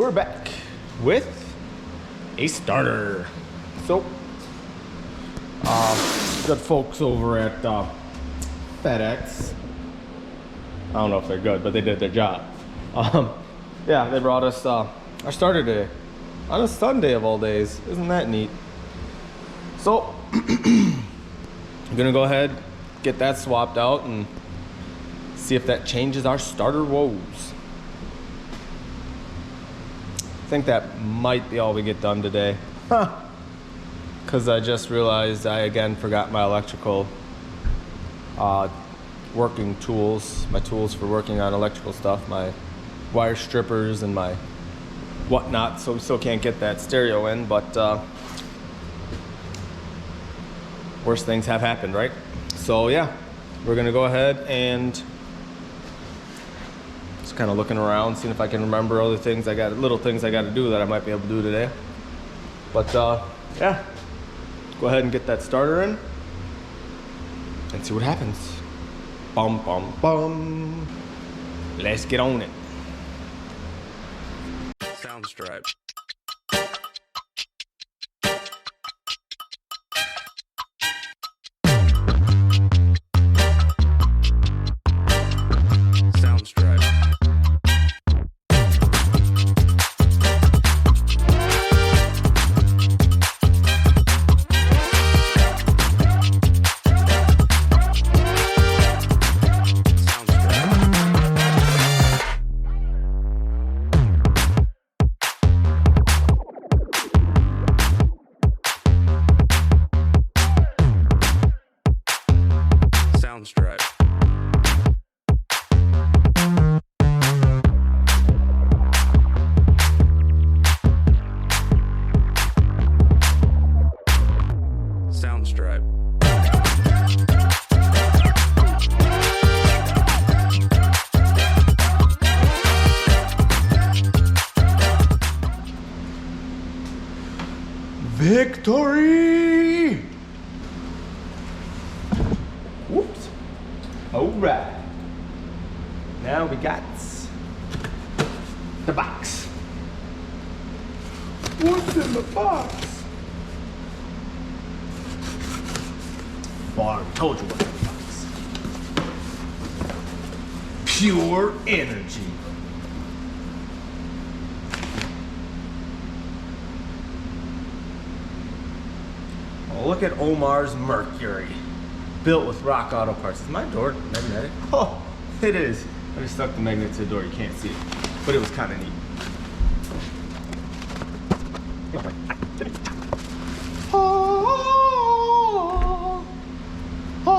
we're back with a starter. So, good folks over at FedEx. I don't know if they're good, but they did their job. Yeah, they brought us our starter today on a Sunday of all days. Isn't that neat? So, I'm gonna go ahead, get that swapped out, and see if that changes our starter woes. I think that might be all we get done today. Because I just realized I again forgot my electrical working tools, my tools for working on electrical stuff, my wire strippers and my whatnot, so we still can't get that stereo in, but worse things have happened, right? So yeah, we're gonna go ahead and just kind of looking around, seeing if I can remember other things little things I got to do that I might be able to do today. But yeah, go ahead and get that starter in and see what happens. Bum, bum, bum. Let's get on it. Soundstripe. Soundstripe. Soundstripe. Victory! Whoops. All right. Now we got the box. What's in the box? Well, I already told you what's in the box. Pure energy. Oh, look at Omar's Mercury. Built with rock auto parts. Is my door magnetic? Oh, it is. I just stuck the magnet to the door. You can't see it, but it was kind of neat. Oh, oh,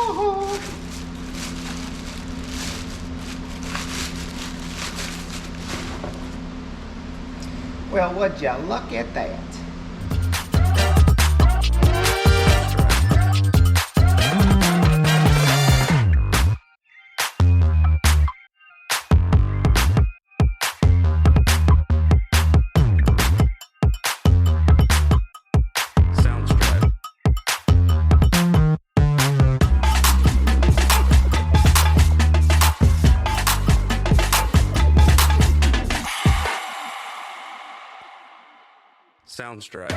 oh. Well, would you look at that? Soundstripe.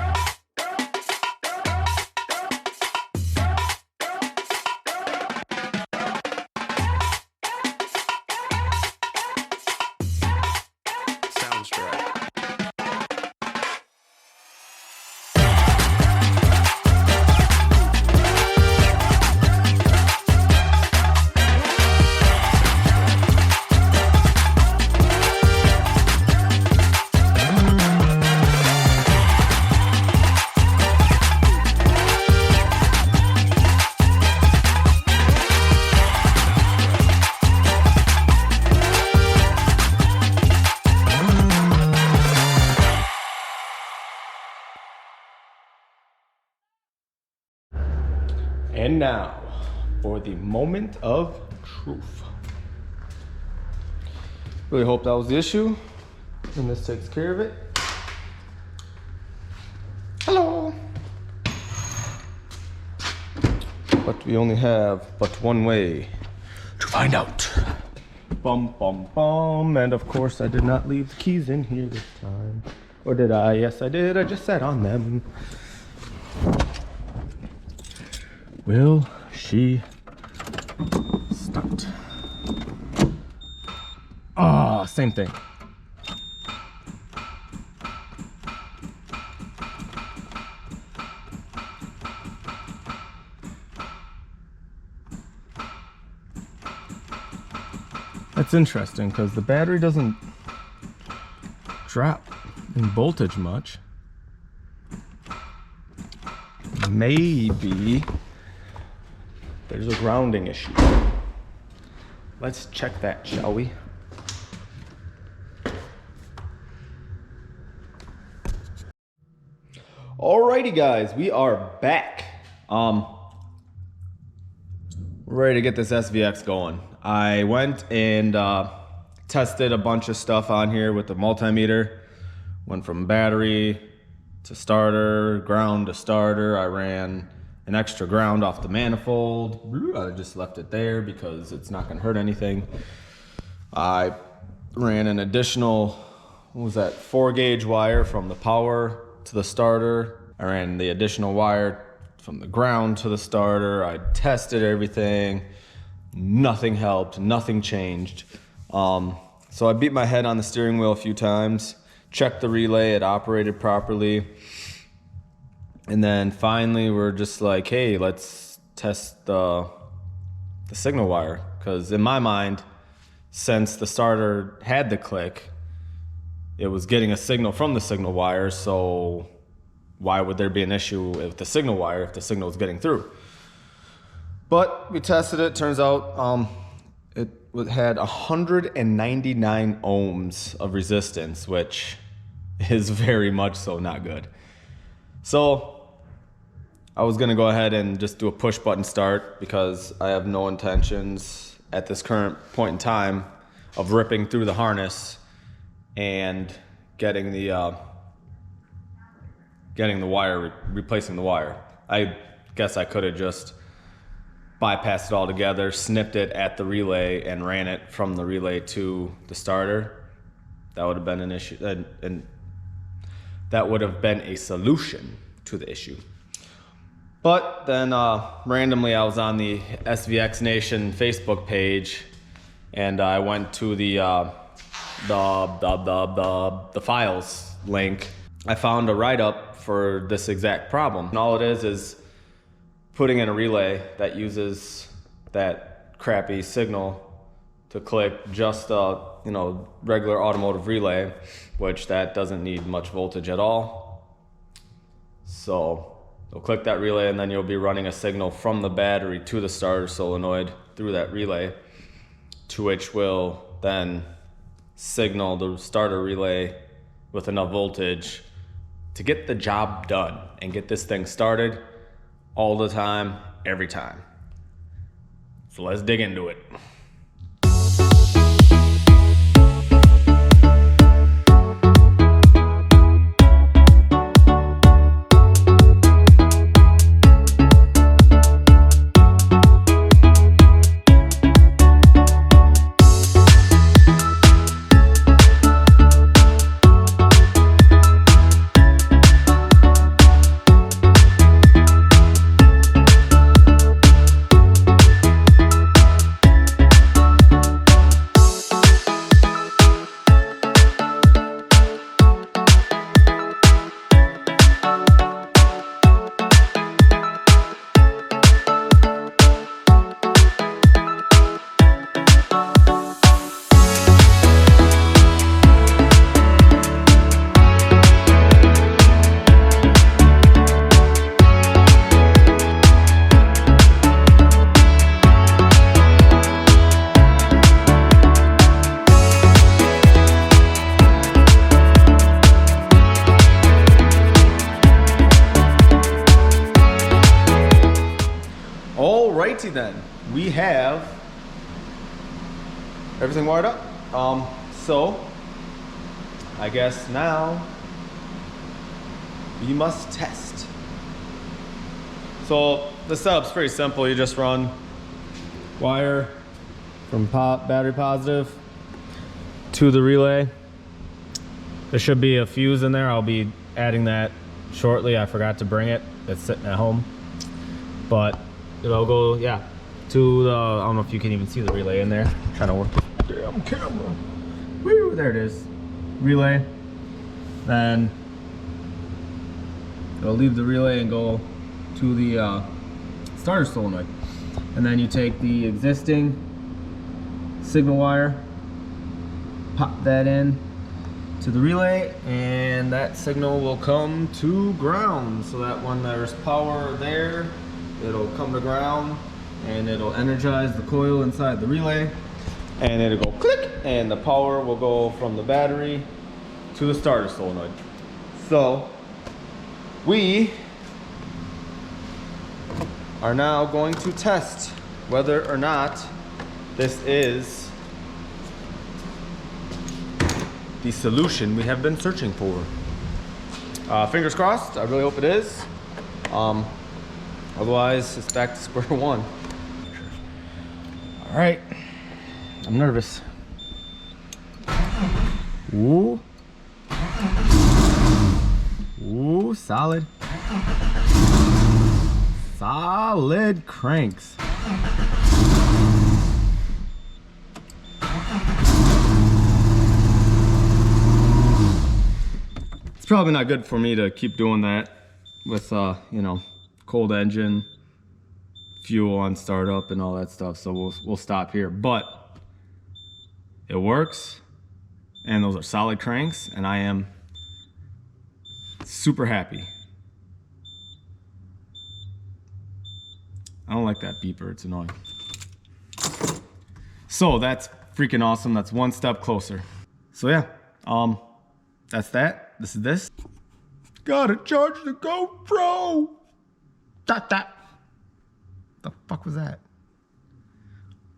And now for the moment of truth. Really hope that was the issue, and this takes care of it. Hello. But we only have but one way to find out. Bum, bum, bum. And of course, I did not leave the keys in here this time. Or did I? Yes, I did. I just sat on them. Will she start? Ah, same thing. That's interesting because the battery doesn't drop in voltage much. Maybe there's a grounding issue. Let's check that, shall we? Alrighty guys, we are back. We're ready to get this SVX going. I went and tested a bunch of stuff on here with the multimeter. Went from battery to starter, ground to starter. I ran an extra ground off the manifold. I just left it there because it's not gonna hurt anything. I ran an additional, what was that, 4-gauge wire from the power to the starter. I ran the additional wire from the ground to the starter. I tested everything. Nothing helped, nothing changed. So I beat my head on the steering wheel a few times, checked the relay, it operated properly. And then finally we're just like, hey, let's test the signal wire. Because in my mind, since the starter had the click, it was getting a signal from the signal wire, so why would there be an issue with the signal wire if the signal is getting through? But we tested it. Turns out it had 199 ohms of resistance, which is very much so not good. So I was gonna go ahead and just do a push button start because I have no intentions at this current point in time of ripping through the harness and getting the wire, replacing the wire. I guess I could have just bypassed it altogether, snipped it at the relay and ran it from the relay to the starter. That would have been an issue, and that would have been a solution to the issue. But then randomly I was on the SVX Nation Facebook page and I went to the files link. I found a write-up for this exact problem. And all it is putting in a relay that uses that crappy signal to click just a regular automotive relay, which that doesn't need much voltage at all. So you'll click that relay and then you'll be running a signal from the battery to the starter solenoid through that relay, to which will then signal the starter relay with enough voltage to get the job done and get this thing started all the time, every time. So let's dig into it. Alrighty then, we have everything wired up. So I guess now we must test. So the setup's pretty simple. You just run wire from battery positive to the relay. There should be a fuse in there. I'll be adding that shortly. I forgot to bring it. It's sitting at home. But it'll go, yeah, to the, I don't know if you can even see the relay in there. I'm trying to work the damn camera. Woo, there it is. Relay. Then it'll leave the relay and go to the starter solenoid. And then you take the existing signal wire, pop that in to the relay, and that signal will come to ground, so that when there's power there, it'll come to ground and it'll energize the coil inside the relay, and it'll go click, and the power will go from the battery to the starter solenoid. So we are now going to test whether or not this is the solution we have been searching for. Fingers crossed, I really hope it is. Otherwise, it's back to square one. All right, I'm nervous. Ooh. Ooh, solid. Solid cranks. It's probably not good for me to keep doing that with, you know, cold engine, fuel on startup and all that stuff. So we'll stop here, but it works. And those are solid cranks, and I am super happy. I don't like that beeper, it's annoying. So that's freaking awesome. That's one step closer. So yeah, that's that. This is this. Gotta charge the GoPro. Dot dot. The fuck was that?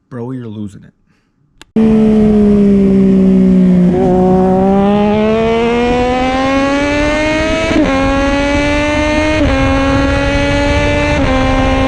Bro, you're losing it.